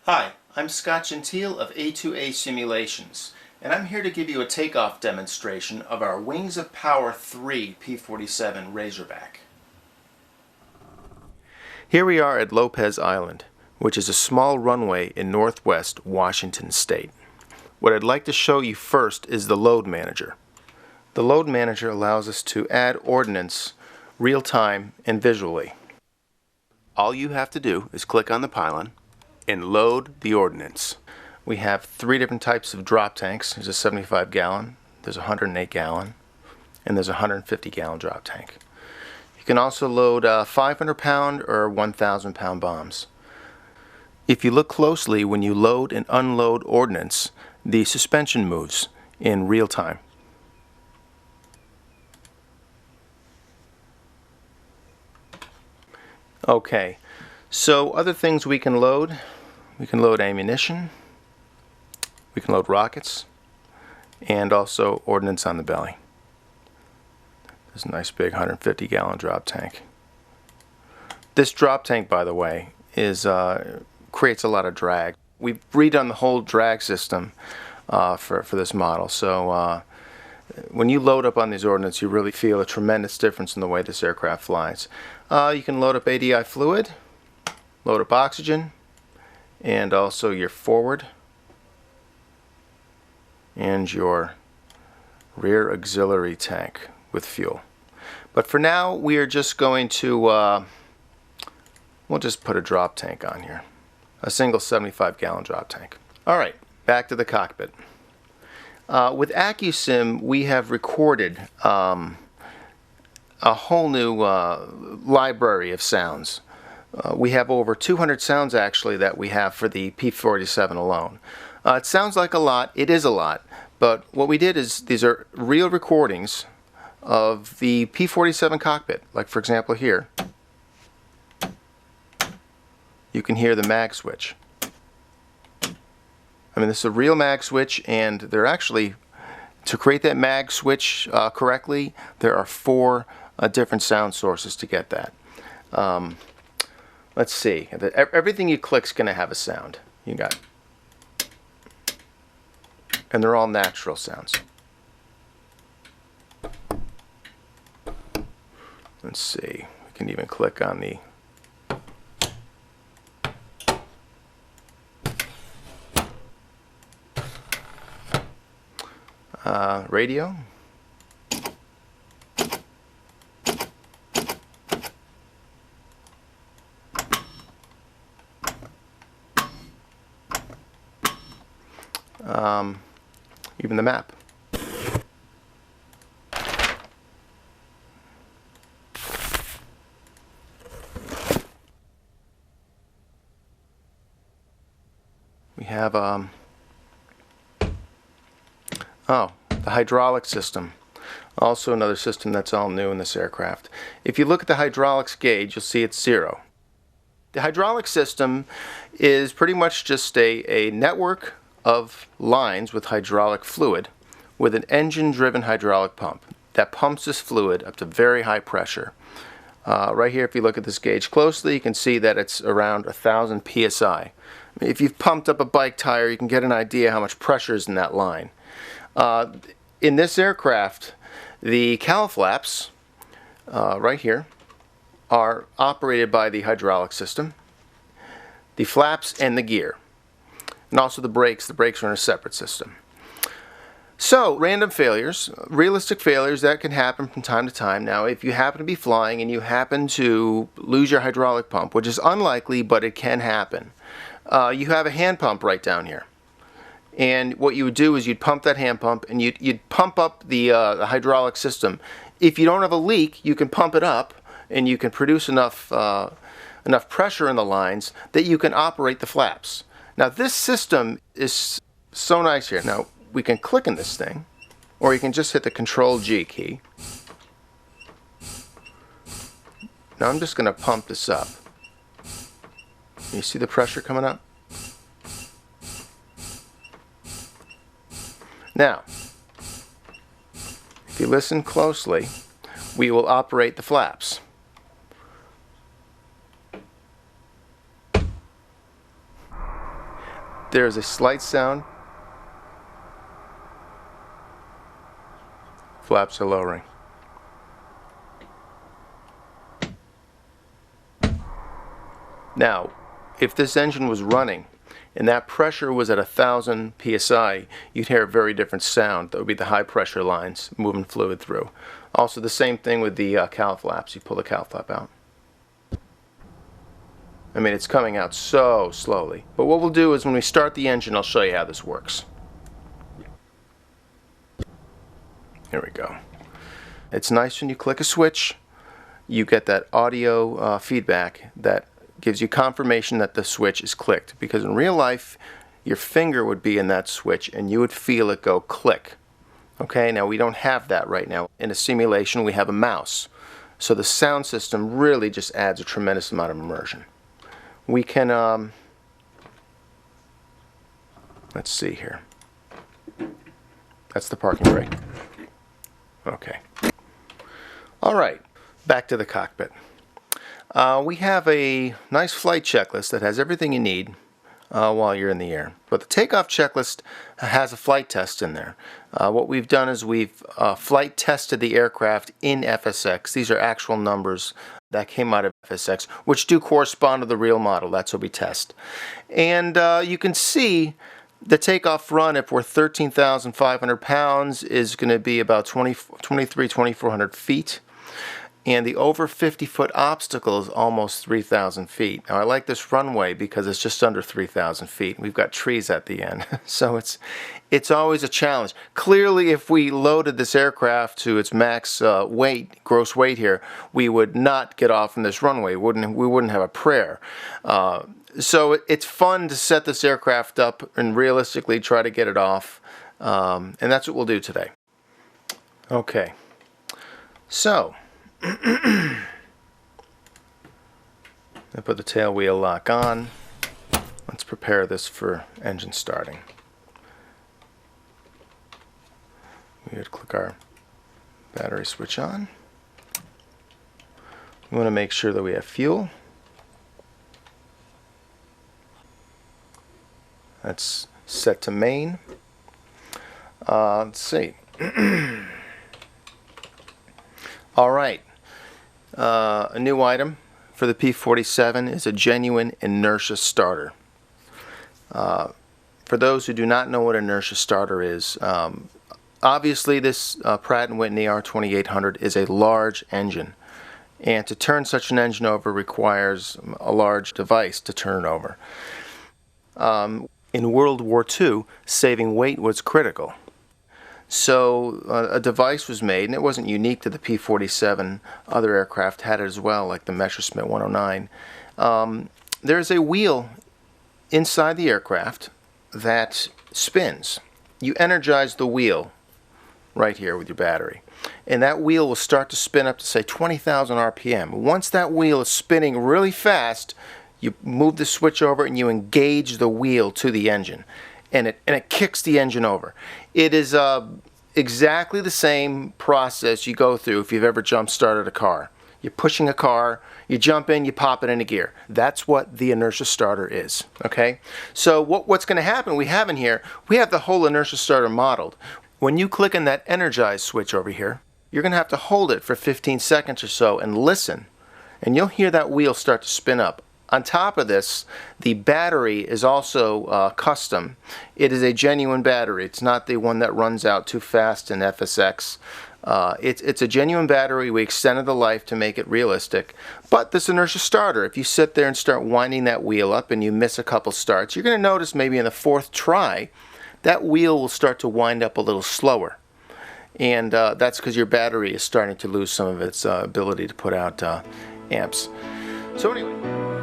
Hi, I'm Scott Gentile of A2A Simulations, and I'm here to give you a takeoff demonstration of our Wings of Power 3 P-47 Razorback. Here we are at Lopez Island, which is a small runway in northwest Washington State. What I'd like to show you first is the load manager. The load manager allows us to add ordnance real-time and visually. All you have to do is click on the pylon and load the ordnance. We have three different types of drop tanks. There's a 75 gallon, there's a 108 gallon, and there's a 150 gallon drop tank. You can also load 500 pound or 1,000 pound bombs. If you look closely when you load and unload ordnance, the suspension moves in real time. Okay, so other things we can load ammunition, we can load rockets, and also ordnance on the belly. There's a nice big 150 gallon drop tank. This drop tank, by the way, creates a lot of drag. We've redone the whole drag system for this model, so when you load up on these ordnance, you really feel a tremendous difference in the way this aircraft flies. You can load up ADI fluid, load up oxygen, and also your forward and your rear auxiliary tank with fuel. But for now, we are just going to we'll just put a drop tank on here, a single 75 gallon drop tank. Alright, back to the cockpit. With Accu-Sim, we have recorded a whole new library of sounds. We have over 200 sounds actually that we have for the P-47 alone. It sounds like a lot, it is a lot, but what we did is these are real recordings of the P-47 cockpit. Like for example here, you can hear the mag switch. I mean, this is a real mag switch, and they're actually, to create that mag switch correctly, there are four different sound sources to get that. Let's see. Everything you click is going to have a sound. You got, and they're all natural sounds. Let's see. We can even click on the radio. Even the map. We have the hydraulic system. Also another system that's all new in this aircraft. If you look at the hydraulics gauge, you'll see it's 0. The hydraulic system is pretty much just a network of lines with hydraulic fluid with an engine-driven hydraulic pump that pumps this fluid up to very high pressure. Right here, if you look at this gauge closely, you can see that it's around 1,000 psi. If you've pumped up a bike tire, you can get an idea how much pressure is in that line. In this aircraft, the cowl flaps, right here, are operated by the hydraulic system, the flaps and the gear. And also the brakes are in a separate system. So, random failures, realistic failures that can happen from time to time. Now, if you happen to be flying and you happen to lose your hydraulic pump, which is unlikely, but it can happen, you have a hand pump right down here. And what you would do is you'd pump that hand pump and you'd pump up the hydraulic system. If you don't have a leak, you can pump it up and you can produce enough pressure in the lines that you can operate the flaps. Now this system is so nice here. Now we can click in this thing, or you can just hit the Control G key. Now I'm just going to pump this up. You see the pressure coming up? Now, if you listen closely, we will operate the flaps. There's a slight sound. Flaps are lowering. Now, if this engine was running and that pressure was at 1,000 psi, you'd hear a very different sound. That would be the high pressure lines moving fluid through. Also the same thing with the cowl flaps. You pull the cowl flap out. I mean, it's coming out so slowly. But what we'll do is when we start the engine, I'll show you how this works. Here we go. It's nice when you click a switch, you get that audio feedback that gives you confirmation that the switch is clicked, because in real life your finger would be in that switch and you would feel it go click. Okay, now we don't have that right now. In a simulation we have a mouse, so the sound system really just adds a tremendous amount of immersion. We can let's see here, that's the parking brake. Okay, alright, back to the cockpit. We have a nice flight checklist that has everything you need while you're in the air. But the takeoff checklist has a flight test in there. What we've done is we've flight tested the aircraft in FSX. These are actual numbers that came out of FSX, which do correspond to the real model. That's what we test. And you can see the takeoff run, if we're 13,500 pounds, is going to be about 2,400 feet. And the over 50-foot obstacle is almost 3,000 feet. Now I like this runway because it's just under 3,000 feet. We've got trees at the end, so it's always a challenge. Clearly, if we loaded this aircraft to its max weight, gross weight here, we would not get off in this runway. We wouldn't have a prayer. So it's fun to set this aircraft up and realistically try to get it off, and that's what we'll do today. Okay, so I put the tail wheel lock on. Let's prepare this for engine starting. We would click our battery switch on. We want to make sure that we have fuel. That's set to main. Let's see. All right. A new item for the P-47 is a genuine inertia starter. For those who do not know what inertia starter is, obviously this Pratt & Whitney R2800 is a large engine, and to turn such an engine over requires a large device to turn it over. In World War II, saving weight was critical. So a device was made, and it wasn't unique to the P-47. Other aircraft had it as well, like the Messerschmitt 109. There's a wheel inside the aircraft that spins. You energize the wheel right here with your battery, and that wheel will start to spin up to, say, 20,000 RPM. Once that wheel is spinning really fast, you move the switch over and you engage the wheel to the engine. And it kicks the engine over. It is exactly the same process you go through if you've ever jump started a car. You're pushing a car, you jump in, you pop it into gear. That's what the inertia starter is. Okay? So what's going to happen, we have in here, we have the whole inertia starter modeled. When you click on that energize switch over here, you're going to have to hold it for 15 seconds or so and listen. And you'll hear that wheel start to spin up. On top of this, the battery is also custom. It is a genuine battery. It's not the one that runs out too fast in FSX. It's a genuine battery. We extended the life to make it realistic. But this inertia starter, if you sit there and start winding that wheel up and you miss a couple starts, you're going to notice maybe in the fourth try, that wheel will start to wind up a little slower. And that's because your battery is starting to lose some of its ability to put out amps. So anyway.